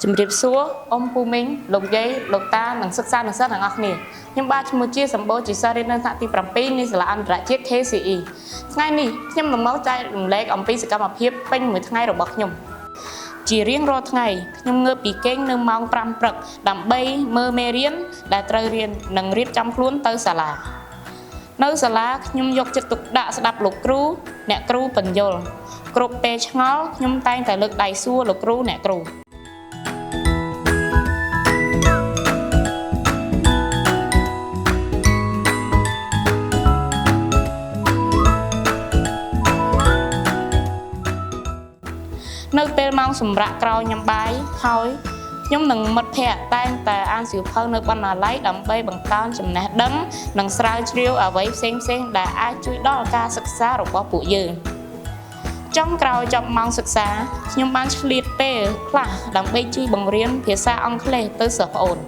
ជំរាបសួរអ៊ំពូមីងលោកយាយលោកតានិងសិក្សានិស្សិតទាំងអស់គ្នាខ្ញុំបាទឈ្មោះជាសម្បូរជាសិស្សរៀននៅថ្នាក់ទី7នៃសាលាអន្តរជាតិ KCE ថ្ងៃនេះខ្ញុំនឹងមកចែករំលែកអំពីសកម្មភាពពេញមួយថ្ងៃរបស់ខ្ញុំជារៀងរាល់ថ្ងៃខ្ញុំងើបពីគេងនៅម៉ោង5ព្រឹកដើម្បីមើលមេរៀនដែលត្រូវរៀននិងរៀបចំខ្លួនទៅសាលានៅសាលាខ្ញុំយកចិត្តទុកដាក់ស្ដាប់លោកគ្រូអ្នកគ្រូបញ្យលគ្រប់ពេលឆ្ងល់ខ្ញុំតែងតែលើកដៃសួរលោកគ្រូអ្នកគ្រូនៅពេលម៉ោងសម្រាកក្រោយញ៉ាំបាយហើយខ្ញុំនិងមិត្តភ័ក្តិតែងតែអានសៀវភៅនៅបណ្ណាល័យដើម្បីបង្កើនចំណេះដឹងនិងស្រាវជ្រាវអ្វីផ្សេងៗដែលអាចជួយដល់ការសិក្សារបស់ពួកយើងចុងក្រោយចប់ម៉ោងសិក្សាខ្ញុំបានឆ្លៀតពេលខ្លះដើម្បីជួយបង្រៀនភាសាអង់គ្លេសទៅសិស្សប្អូន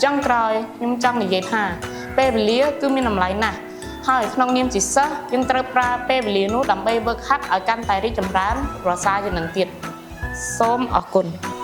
ចុងក្រោយខ្ញុំចង់និយាយថាពេលវេលាគឺមានតម្លៃណាស់ហើយក្នុងនាមជាសិស្សយើងត្រូវប្រើពេលវេលានោះដើម្បីហ្វឹកហាត់ឲ្យកាន់តែរីកចម្រើនប្រសើរជាងនឹងទៀតសូមអរគុណ